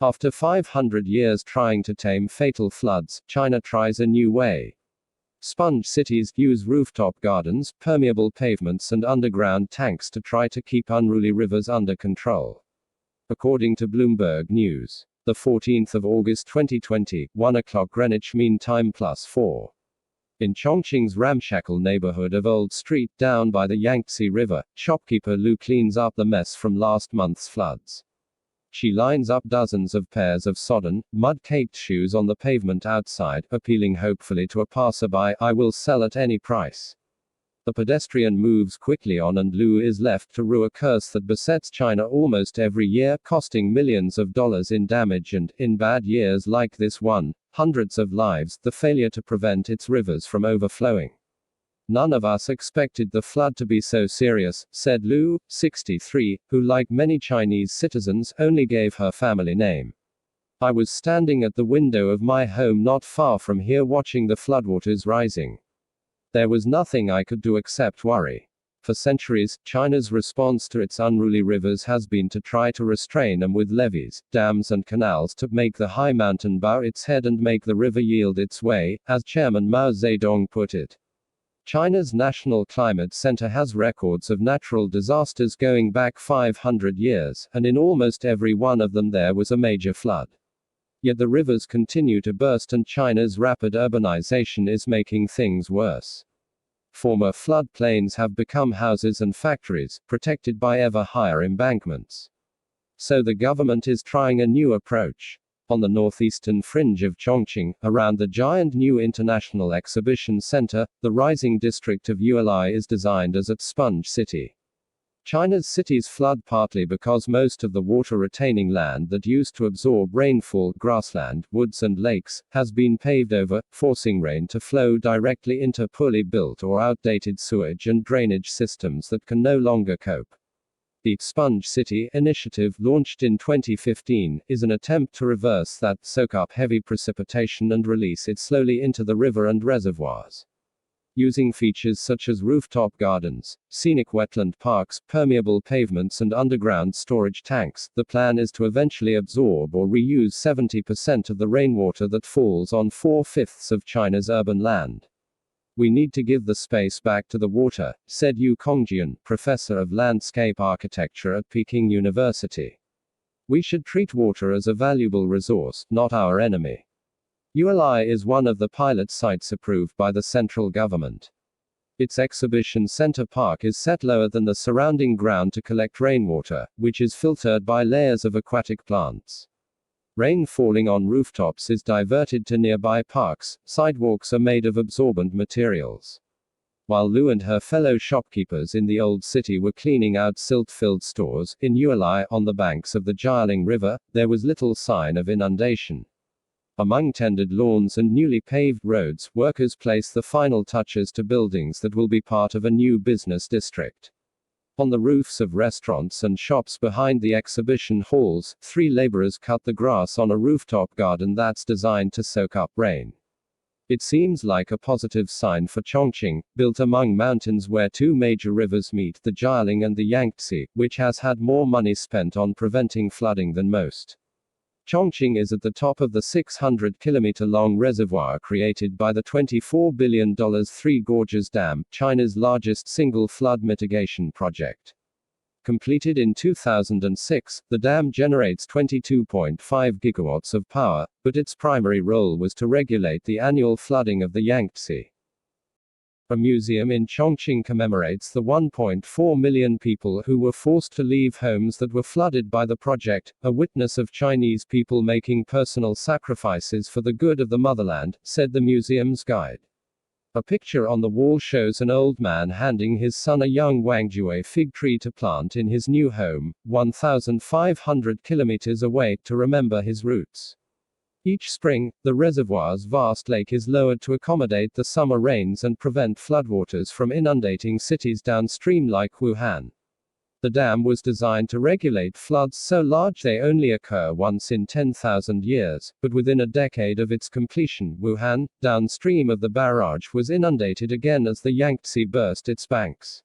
After 500 years trying to tame fatal floods, China tries a new way. Sponge cities use rooftop gardens, permeable pavements, and underground tanks to try to keep unruly rivers under control. According to Bloomberg News, the 14th of August 2020, 1 o'clock Greenwich Mean Time +4. In Chongqing's ramshackle neighborhood of Old Street down by the Yangtze River, shopkeeper Lu cleans up the mess from last month's floods. She lines up dozens of pairs of sodden, mud-caked shoes on the pavement outside, appealing hopefully to a passerby, "I will sell at any price." The pedestrian moves quickly on and Lu is left to rue a curse that besets China almost every year, costing millions of dollars in damage and, in bad years like this one, hundreds of lives, the failure to prevent its rivers from overflowing. "None of us expected the flood to be so serious," said Lu, 63, who like many Chinese citizens, only gave her family name. "I was standing at the window of my home not far from here watching the floodwaters rising. There was nothing I could do except worry." For centuries, China's response to its unruly rivers has been to try to restrain them with levees, dams and canals to make the high mountain bow its head and make the river yield its way, as Chairman Mao Zedong put it. China's National Climate Center has records of natural disasters going back 500 years, and in almost every one of them there was a major flood. Yet the rivers continue to burst and China's rapid urbanization is making things worse. Former floodplains have become houses and factories, protected by ever higher embankments. So the government is trying a new approach. On the northeastern fringe of Chongqing, around the giant new International Exhibition Center, the rising district of Yulai is designed as a sponge city. China's cities flood partly because most of the water-retaining land that used to absorb rainfall, grassland, woods and lakes, has been paved over, forcing rain to flow directly into poorly built or outdated sewage and drainage systems that can no longer cope. The Sponge City initiative, launched in 2015, is an attempt to reverse that, soak up heavy precipitation and release it slowly into the river and reservoirs. Using features such as rooftop gardens, scenic wetland parks, permeable pavements and underground storage tanks, the plan is to eventually absorb or reuse 70% of the rainwater that falls on 4/5 of China's urban land. "We need to give the space back to the water," said Yu Congjian, professor of landscape architecture at Peking University. "We should treat water as a valuable resource, not our enemy." Yulai is one of the pilot sites approved by the central government. Its exhibition center park is set lower than the surrounding ground to collect rainwater, which is filtered by layers of aquatic plants. Rain falling on rooftops is diverted to nearby parks. Sidewalks are made of absorbent materials. While Lu and her fellow shopkeepers in the old city were cleaning out silt-filled stores, in Yulai, on the banks of the Jialing River, there was little sign of inundation. Among tended lawns and newly paved roads, workers place the final touches to buildings that will be part of a new business district. On the roofs of restaurants and shops behind the exhibition halls, 3 laborers cut the grass on a rooftop garden that's designed to soak up rain. It seems like a positive sign for Chongqing, built among mountains where 2 major rivers meet, the Jialing and the Yangtze, which has had more money spent on preventing flooding than most. Chongqing is at the top of the 600-kilometer-long reservoir created by the $24 billion Three Gorges Dam, China's largest single flood mitigation project. Completed in 2006, the dam generates 22.5 gigawatts of power, but its primary role was to regulate the annual flooding of the Yangtze. A museum in Chongqing commemorates the 1.4 million people who were forced to leave homes that were flooded by the project, a witness of Chinese people making personal sacrifices for the good of the motherland, said the museum's guide. A picture on the wall shows an old man handing his son a young Wangjue fig tree to plant in his new home, 1,500 kilometers away, to remember his roots. Each spring, the reservoir's vast lake is lowered to accommodate the summer rains and prevent floodwaters from inundating cities downstream like Wuhan. The dam was designed to regulate floods so large they only occur once in 10,000 years, but within a decade of its completion, Wuhan, downstream of the barrage, was inundated again as the Yangtze burst its banks.